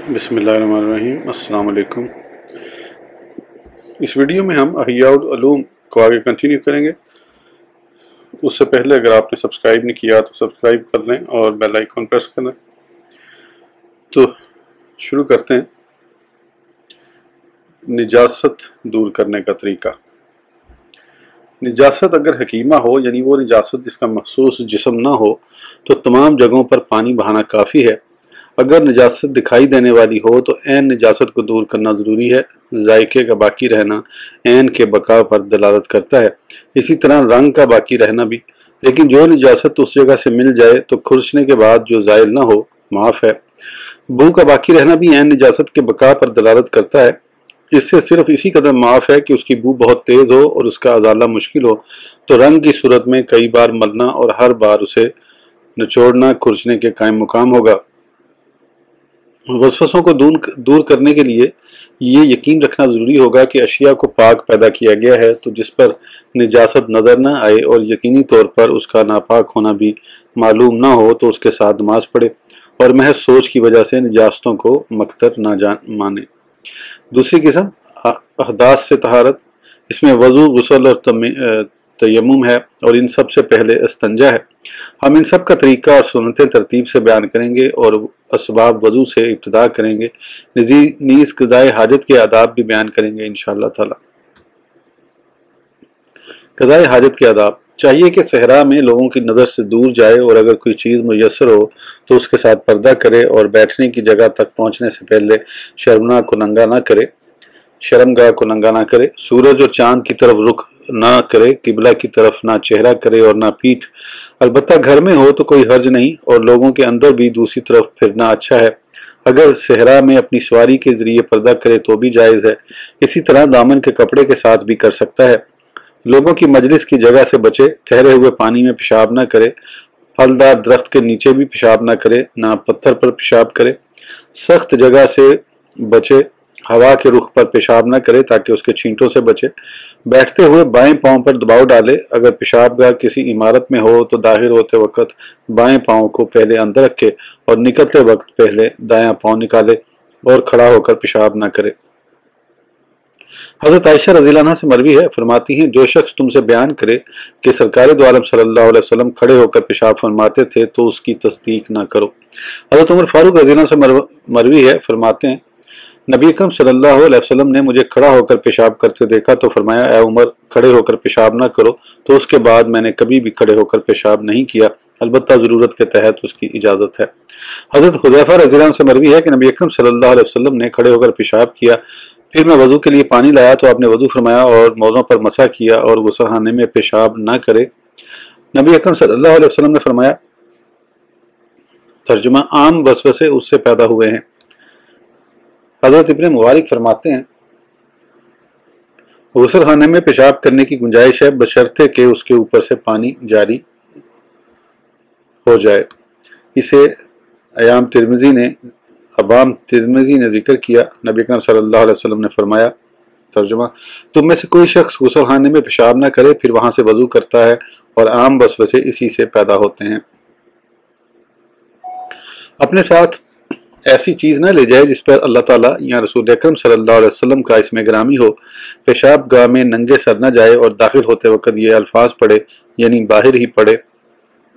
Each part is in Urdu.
بسم اللہ الرحمن الرحیم۔ السلام علیکم۔ اس ویڈیو میں ہم احیاء العلوم کو آگے کنٹینیو کریں گے۔ اس سے پہلے اگر آپ نے سبسکرائب نہیں کیا تو سبسکرائب کر لیں اور بیل آئیکن پریس کر لیں۔ تو شروع کرتے ہیں۔ نجاست دور کرنے کا طریقہ۔ نجاست اگر حکیمہ ہو، یعنی وہ نجاست جس کا مخصوص جسم نہ ہو، تو تمام جگہوں پر پانی بہانا کافی ہے۔ اگر نجاست دکھائی دینے والی ہو تو عین نجاست کو دور کرنا ضروری ہے۔ ذائقے کا باقی رہنا عین کے بقا پر دلالت کرتا ہے، اسی طرح رنگ کا باقی رہنا بھی۔ لیکن جو نجاست اس جگہ سے مل جائے تو کھرچنے کے بعد جو زائل نہ ہو معاف ہے۔ بو کا باقی رہنا بھی عین نجاست کے بقا پر دلالت کرتا ہے، اس سے صرف اسی قدر معاف ہے کہ اس کی بو بہت تیز ہو اور اس کا ازالہ مشکل ہو، تو رنگ کی صورت میں کئی بار ملنا اور ہر بار اسے نچوڑنا کھرچنے کے قائم مقام ہوگا۔ وسوسوں کو دور کرنے کے لیے یہ یقین رکھنا ضروری ہوگا کہ اشیاء کو پاک پیدا کیا گیا ہے، تو جس پر نجاست نظر نہ آئے اور یقینی طور پر اس کا ناپاک ہونا بھی معلوم نہ ہو تو اس کے ساتھ نماز پڑھے اور محض سوچ کی وجہ سے نجاستوں کو مکتر نہ مانے۔ دوسری قسم احداث سے طہارت۔ اس میں وضو، غسل اور تیمم ہے، اور ان سب سے پہلے استنجا ہے۔ ہم ان سب کا طریقہ اور سنتیں ترتیب سے بیان کریں گے اور اسباب وضو سے ابتدا کریں گے۔ نیز قضائے حاجت کے آداب بھی بیان کریں گے انشاءاللہ تعالی۔ قضائے حاجت کے آداب۔ چاہیے کہ صحرا میں لوگوں کی نظر سے دور جائے اور اگر کوئی چیز میسر ہو تو اس کے ساتھ پردہ کرے اور بیٹھنے کی جگہ تک پہنچنے سے پہلے شرمگاہ کو ننگا نہ کرے، سورج اور چاند کی طرف رخ نہ کرے، قبلہ کی طرف نہ چہرہ کرے اور نہ پیٹھ۔ البتہ گھر میں ہو تو کوئی حرج نہیں، اور لوگوں کے اندر بھی دوسری طرف پھرنا اچھا ہے۔ اگر صحرا میں اپنی سواری کے ذریعے پردہ کرے تو بھی جائز ہے، اسی طرح دامن کے کپڑے کے ساتھ بھی کر سکتا ہے۔ لوگوں کی مجلس کی جگہ سے بچے، ٹھہرے ہوئے پانی میں پیشاب نہ کرے، پھلدار درخت کے نیچے بھی پیشاب نہ کرے، نہ پتھر پر پیشاب کرے۔ سخت جگہ سے بچے، ہوا کے رخ پر پیشاب نہ کرے تاکہ اس کے چھینٹوں سے بچے۔ بیٹھتے ہوئے بائیں پاؤں پر دباؤ ڈالے۔ اگر پیشاب گاہ کسی عمارت میں ہو تو داخل ہوتے وقت بائیں پاؤں کو پہلے اندر رکھے اور نکلتے وقت پہلے دایاں پاؤں نکالے اور کھڑا ہو کر پیشاب نہ کرے۔ حضرت عائشہ رضی اللہ عنہا سے مروی ہے، فرماتی ہیں جو شخص تم سے بیان کرے کہ سرکار دو عالم صلی اللہ علیہ وسلم کھڑے ہو کر پیشاب فرماتے تھے تو اس کی تصدیق نہ کرو۔ حضرت عمر فاروق رضی اللہ عنہ سے مروی ہے، فرماتے ہیں نبی اکرم صلی اللہ علیہ وسلم نے مجھے کھڑا ہو کر پیشاب کرتے دیکھا تو فرمایا اے عمر کھڑے ہو کر پیشاب نہ کرو، تو اس کے بعد میں نے کبھی بھی کھڑے ہو کر پیشاب نہیں کیا، البتہ ضرورت کے تحت اس کی اجازت ہے۔ حضرت حذیفہ رضی اللہ عنہ سے مروی ہے کہ نبی اکرم صلی اللہ علیہ وسلم نے کھڑے ہو کر پیشاب کیا، پھر میں وضو کے لیے پانی لایا تو آپ نے وضو فرمایا اور موزوں پر مسح کیا اور غسل خانے میں پیشاب نہ کرے۔ نبی اکرم صلی اللہ علیہ وسلم نے فرمایا، ترجمہ عام وسوسے اس سے پیدا ہوئے ہیں۔ حضرت ابن مبارک فرماتے ہیں غسل خانے میں پیشاب کرنے کی گنجائش ہے بشرطے کہ اس کے اوپر سے پانی جاری ہو جائے۔ اسے ابام ترمذی نے ذکر کیا۔ نبی اکرم صلی اللہ علیہ وسلم نے فرمایا، ترجمہ تم میں سے کوئی شخص غسل خانے میں پیشاب نہ کرے پھر وہاں سے وضو کرتا ہے، اور عام وسوسے اسی سے پیدا ہوتے ہیں۔ اپنے ساتھ ایسی چیز نہ لے جائے جس پر اللہ تعالیٰ یا رسول اکرم صلی اللہ علیہ وسلم کا اسم گرامی ہو۔ پیشاب گاہ میں ننگے سر نہ جائے اور داخل ہوتے وقت یہ الفاظ پڑھے، یعنی باہر ہی پڑھے۔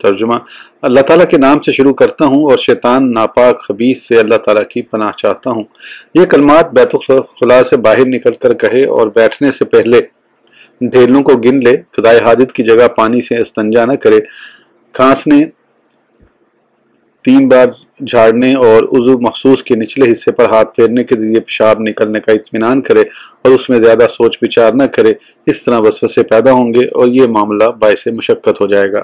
ترجمہ اللہ تعالیٰ کے نام سے شروع کرتا ہوں اور شیطان ناپاک خبیث سے اللہ تعالیٰ کی پناہ چاہتا ہوں۔ یہ کلمات بیت الخلاء سے باہر نکل کر کہے اور بیٹھنے سے پہلے ڈھیلوں کو گن لے۔ قضائے حاجت کی جگہ پانی سے استنجا نہ کرے۔ کھانسنے، 3 بار جھاڑنے اور عضو مخصوص کے نچلے حصے پر ہاتھ پھیرنے کے ذریعے پیشاب نکلنے کا اطمینان کرے اور اس میں زیادہ سوچ وچار نہ کرے، اس طرح وسوسے پیدا ہوں گے اور یہ معاملہ باعث مشقت ہو جائے گا۔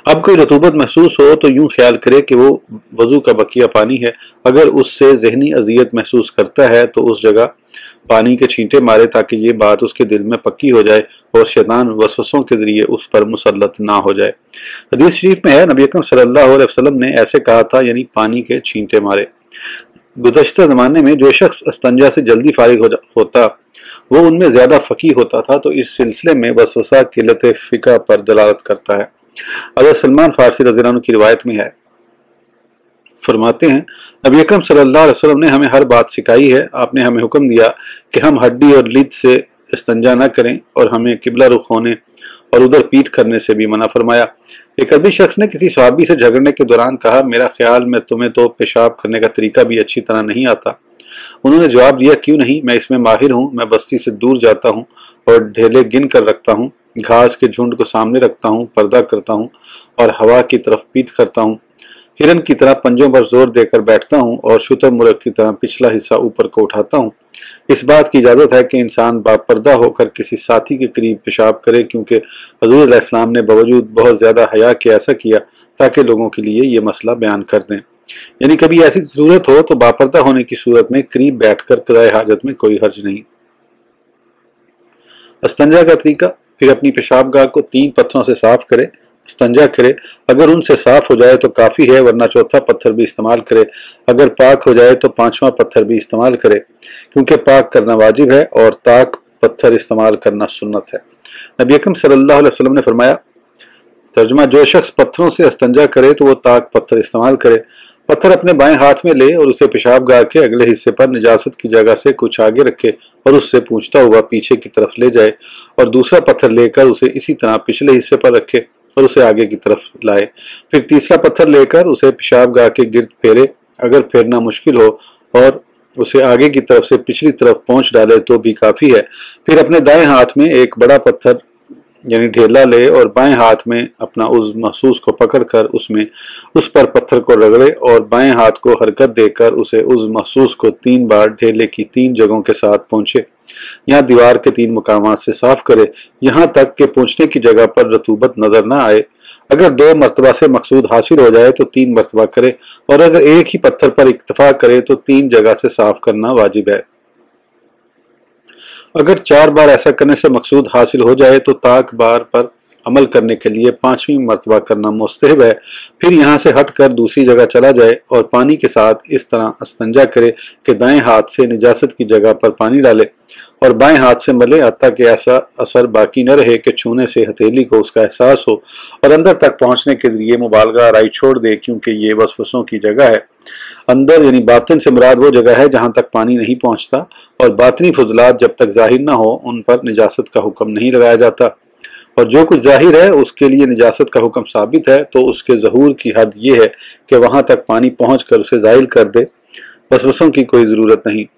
اب کوئی رطوبت محسوس ہو تو یوں خیال کرے کہ وہ وضو کا بقیہ پانی ہے۔ اگر اس سے ذہنی اذیت محسوس کرتا ہے تو اس جگہ پانی کے چھینٹے مارے تاکہ یہ بات اس کے دل میں پکی ہو جائے اور شیطان وسوسوں کے ذریعے اس پر مسلط نہ ہو جائے۔ حدیث شریف میں ہے نبی اکرم صلی اللہ علیہ وسلم نے ایسے کہا تھا، یعنی پانی کے چھینٹے مارے۔ گزشتہ زمانے میں جو شخص استنجا سے جلدی فارغ ہوتا وہ ان میں زیادہ فقیہ ہوتا تھا، تو اس سلسلے میں وسوسہ قلت فقہ پر دلالت کرتا ہے۔ حضرت سلمان فارسی رضی اللہ عنہ کی روایت میں ہے فرماتے ہیں نبی اکرم صلی اللہ علیہ وسلم نے ہمیں ہر بات سکھائی ہے۔ آپ نے ہمیں حکم دیا کہ ہم ہڈی اور لید سے استنجا نہ کریں اور ہمیں قبلہ رخ ہونے اور ادھر پیٹ کرنے سے بھی منع فرمایا۔ ایک عربی شخص نے کسی صحابی سے جھگڑنے کے دوران کہا، میرا خیال میں تمہیں تو پیشاب کرنے کا طریقہ بھی اچھی طرح نہیں آتا۔ انہوں نے جواب دیا، کیوں نہیں، میں اس میں ماہر ہوں۔ میں بستی سے دور جاتا ہوں اور ڈھیلے گن کر رکھتا ہوں، گھاس کے جھنڈ کو سامنے رکھتا ہوں، پردہ کرتا ہوں اور ہوا کی طرف پیٹ کرتا ہوں، ہرن کی طرح پنجوں پر زور دے کر بیٹھتا ہوں اور شتر مرغ کی طرح پچھلا حصہ اوپر کو اٹھاتا ہوں۔ اس بات کی اجازت ہے کہ انسان باپردہ ہو کر کسی ساتھی کے قریب پیشاب کرے، کیونکہ حضور علیہ السلام نے باوجود بہت زیادہ حیا کے ایسا کیا تاکہ لوگوں کے لیے یہ مسئلہ بیان کر دیں۔ یعنی کبھی ایسی ضرورت ہو تو باپردہ ہونے کی صورت میں قریب بیٹھ کر قضائے حاجت میں کوئی حرج نہیں۔ استنجا کا طریقہ، پھر اپنی پیشاب گاہ کو 3 پتھروں سے صاف کرے، استنجا کرے۔ اگر ان سے صاف ہو جائے تو کافی ہے، ورنہ چوتھا پتھر بھی استعمال کرے۔ اگر پاک ہو جائے تو 5واں پتھر بھی استعمال کرے، کیونکہ پاک کرنا واجب ہے اور تاک پتھر استعمال کرنا سنت ہے۔ نبی اکرم صلی اللہ علیہ وسلم نے فرمایا، ترجمہ، جو شخص پتھروں سے استنجا کرے تو وہ تاک پتھر استعمال کرے۔ پتھر اپنے بائیں ہاتھ میں لے اور اسے پیشاب گاہ کے اگلے حصے پر نجاست کی جگہ سے کچھ آگے رکھے اور اس سے پونچھتا ہوا پیچھے کی طرف لے جائے، اور دوسرا پتھر لے کر اسے اسی طرح پچھلے حصے پر رکھے اور اسے آگے کی طرف لائے۔ پھر تیسرا پتھر لے کر اسے پیشاب گاہ کے گرد پھیرے، اگر پھیرنا مشکل ہو اور اسے آگے کی طرف سے پچھلی طرف پہنچ ڈالے تو بھی کافی ہے۔ پھر اپنے دائیں ہاتھ میں ایک بڑا پتھر یعنی ڈھیلا لے اور بائیں ہاتھ میں اپنا عضو محسوس کو پکڑ کر اس پر پتھر کو رگڑے اور بائیں ہاتھ کو حرکت دے کر اسے عضو محسوس کو 3 بار ڈھیلے کی 3 جگہوں کے ساتھ پہنچے، یہاں دیوار کے 3 مقامات سے صاف کرے، یہاں تک کہ پہنچنے کی جگہ پر رطوبت نظر نہ آئے۔ اگر 2 مرتبہ سے مقصود حاصل ہو جائے تو 3 مرتبہ کرے، اور اگر ایک ہی پتھر پر اکتفا کرے تو 3 جگہ سے صاف کرنا واجب ہے۔ اگر 4 بار ایسا کرنے سے مقصود حاصل ہو جائے تو تاک بار پر عمل کرنے کے لیے 5ویں مرتبہ کرنا مستحب ہے۔ پھر یہاں سے ہٹ کر دوسری جگہ چلا جائے اور پانی کے ساتھ اس طرح استنجا کرے کہ دائیں ہاتھ سے نجاست کی جگہ پر پانی ڈالے اور بائیں ہاتھ سے ملے، حتیٰ کہ ایسا اثر باقی نہ رہے کہ چھونے سے ہتھیلی کو اس کا احساس ہو، اور اندر تک پہنچنے کے ذریعے مبالغہ آرائی چھوڑ دے، کیونکہ یہ وسوسوں کی جگہ ہے۔ اندر یعنی باطن سے مراد وہ جگہ ہے جہاں تک پانی نہیں پہنچتا، اور باطنی فضلات جب تک ظاہر نہ ہو ان پر نجاست کا حکم نہیں لگایا جاتا، اور جو کچھ ظاہر ہے اس کے لیے نجاست کا حکم ثابت ہے، تو اس کے ظہور کی حد یہ ہے کہ وہاں تک پانی پہنچ کر اسے زائل کر دے، وسوسوں کی کوئی ضرورت نہیں۔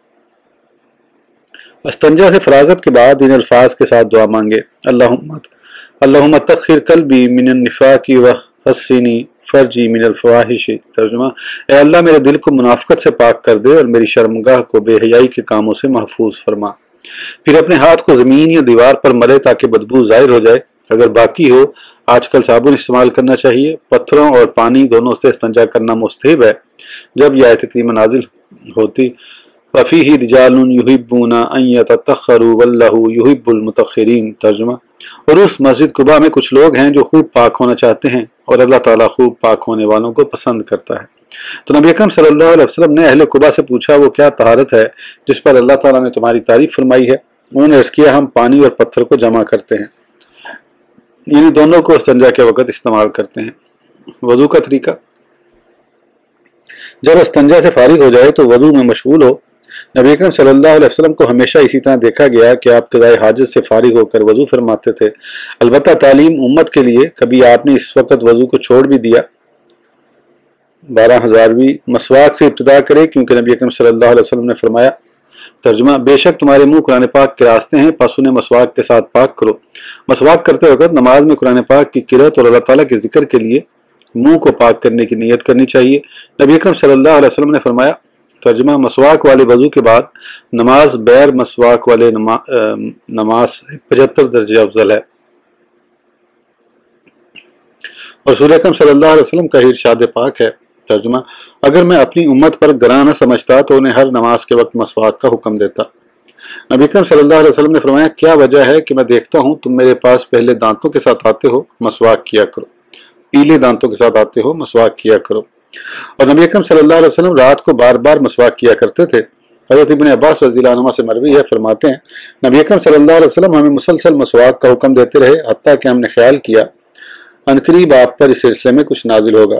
استنجا سے فراغت کے بعد ان الفاظ کے ساتھ دعا مانگے، اللہم تخیر قلبی من النفاق وحسنی فرجی من الفواحش۔ ترجمہ، اے اللہ میرے دل کو منافقت سے پاک کر دے اور میری شرمگاہ کو بے حیائی کے کاموں سے محفوظ فرما۔ پھر اپنے ہاتھ کو زمین یا دیوار پر ملے تاکہ بدبو ظاہر ہو جائے، اگر باقی ہو آج کل صابن استعمال کرنا چاہیے۔ پتھروں اور پانی دونوں سے استنجا کرنا مستحب ہے۔ جب یہ آیت کریمہ نازل ہوتی، وَفِيهِ رِجَالٌ يُحِبُّونَ أَن يَتَطَهَّرُوا وَاللَّهُ يُحِبُّ الْمُطَهِّرِينَ۔ ترجمہ، اور اس مسجد قباء میں کچھ لوگ ہیں جو خوب پاک ہونا چاہتے ہیں، اور اللہ تعالیٰ خوب پاک ہونے والوں کو پسند کرتا ہے۔ تو نبی اکرم صلی اللہ علیہ وسلم نے اہل قباء سے پوچھا، وہ کیا طہارت ہے جس پر اللہ تعالیٰ نے تمہاری تعریف فرمائی ہے؟ انہوں نے عرض کیا، ہم پانی اور پتھر کو جمع کرتے ہیں، یعنی دونوں کو استنجا کے وقت استعمال کرتے ہیں۔ وضو کا طریقہ، جب استنجا سے فارغ ہو جائے تو وضو میں مشغول ہو۔ نبی اکرم صلی اللہ علیہ وسلم کو ہمیشہ اسی طرح دیکھا گیا کہ آپ قضائے حاجت سے فارغ ہو کر وضو فرماتے تھے۔ البتہ تعلیم امت کے لیے کبھی آپ نے اس وقت وضو کو چھوڑ بھی دیا۔ 12,000ویں مسواک سے ابتدا کرے، کیونکہ نبی اکرم صلی اللہ علیہ وسلم نے فرمایا، ترجمہ، بے شک تمہارے منہ قرآن پاک کے راستے ہیں، پس انہیں مسواک کے ساتھ پاک کرو۔ مسواک کرتے وقت نماز میں قرآن پاک کی قرأت اور اللہ تعالیٰ کے ذکر کے لیے منہ کو پاک کرنے کی نیت کرنی چاہیے۔ نبی اکرم صلی اللہ علیہ وسلم نے فرمایا، ترجمہ، مسواک والے وضو کے بعد نماز بغیر مسواک والے نماز 75 درجے افضل ہے۔ اور رسول اکرم صلی اللہ علیہ وسلم کا ارشاد پاک ہے، ترجمہ، اگر میں اپنی امت پر گراں نہ سمجھتا تو انہیں ہر نماز کے وقت مسواک کا حکم دیتا۔ نبی اکرم صلی اللہ علیہ وسلم نے فرمایا، کیا وجہ ہے کہ میں دیکھتا ہوں تم میرے پاس پہلے دانتوں کے ساتھ آتے ہو، مسواک کیا کرو، پیلے دانتوں کے ساتھ آتے ہو، مسواک کیا کرو۔ اور نبی اکرم صلی اللہ علیہ وسلم رات کو بار بار مسواک کیا کرتے تھے۔ حضرت ابن عباس رضی اللہ عنہ سے مروی ہے، فرماتے ہیں نبی اکرم صلی اللہ علیہ وسلم ہمیں مسلسل مسواک کا حکم دیتے رہے، حتیٰ کہ ہم نے خیال کیا عنقریب آپ پر اس سلسلے میں کچھ نازل ہوگا۔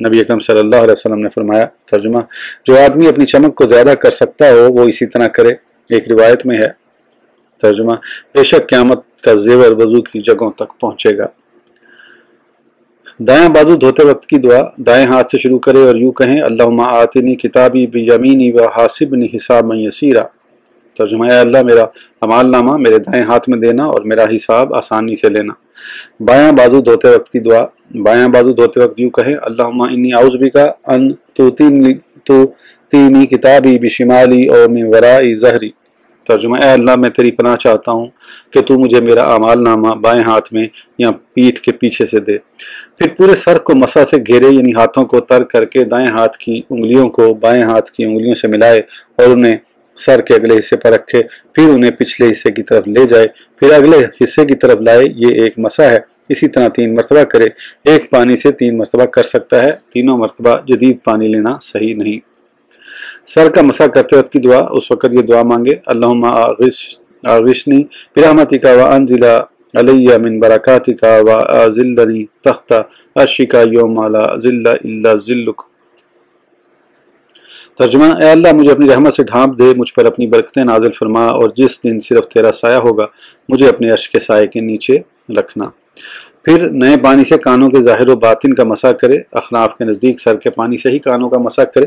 نبی اکرم صلی اللہ علیہ وسلم نے فرمایا۔ ترجمہ: جو آدمی اپنی چمک کو زیادہ کر سکتا ہو وہ اسی طرح کرے۔ ایک روایت میں ہے۔ ترجمہ: بے شک قیامت کا زیور وضو کی جگہوں تک پہنچے گا۔ دایاں بازو دھوتے وقت کی دعا: دائیں ہاتھ سے شروع کرے اور یوں کہیں: اللہم آتنی کتابی بیمینی وحاسبنی حسابا یسیرا۔ ترجمہ: اے اللہ میرا اعمال نامہ میرے دائیں ہاتھ میں دینا اور میرا حساب آسانی سے لینا۔ بایاں بازو دھوتے وقت کی دعا: بایاں بازو دھوتے وقت یوں کہیں: اللہم انی اعوذ بک ان توتینی کتابی بشمالی اور من ورائی ظہری۔ ترجمہ: اے اللہ میں تیری پناہ چاہتا ہوں کہ تو مجھے میرا اعمال نامہ بائیں ہاتھ میں یا پیٹھ کے پیچھے سے دے۔ پھر پورے سر کو مسح سے گھیرے، یعنی ہاتھوں کو تر کر کے دائیں ہاتھ کی انگلیوں کو بائیں ہاتھ کی انگلیوں سے ملائے اور انہیں سر کے اگلے حصے پر رکھے، پھر انہیں پچھلے حصے کی طرف لے جائے، پھر اگلے حصے کی طرف لائے۔ یہ ایک مسح ہے۔ اسی طرح 3 مرتبہ کرے۔ ایک پانی سے 3 مرتبہ کر سکتا ہے، تینوں مرتبہ جدید پانی لینا صحیح نہیں۔ سر کا مسح کرتے وقت کی دعا: اس وقت یہ دعا مانگے: اللہم اغثنی برحمتک وانزل علی من برکاتک واظلنی تحت عرشک یوم لا ظل الا ظلک۔ ترجمہ: اے اللہ مجھے اپنی رحمت سے ڈھانپ دے، مجھ پر اپنی برکتیں نازل فرما، اور جس دن صرف تیرا سایہ ہوگا مجھے اپنے عرش کے سائے کے نیچے رکھنا۔ پھر نئے پانی سے کانوں کے ظاہر و باطن کا مسح کرے۔ احناف کے نزدیک سر کے پانی سے ہی کانوں کا مسح کرے۔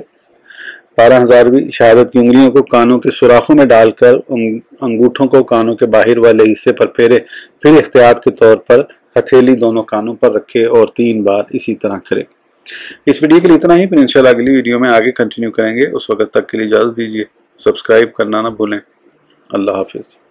12,000ویں شہادت کی انگلیوں کو کانوں کے سوراخوں میں ڈال کر انگوٹھوں کو کانوں کے باہر والے حصے پر پھیرے، پھر احتیاط کے طور پر ہتھیلی دونوں کانوں پر رکھے اور 3 بار اسی طرح کرے۔ اس ویڈیو کے لیے اتنا ہی، پھر انشاءاللہ اگلی ویڈیو میں آگے کنٹینیو کریں گے۔ اس وقت تک کے لیے اجازت دیجیے۔ سبسکرائب کرنا نہ بھولیں۔ اللہ حافظ۔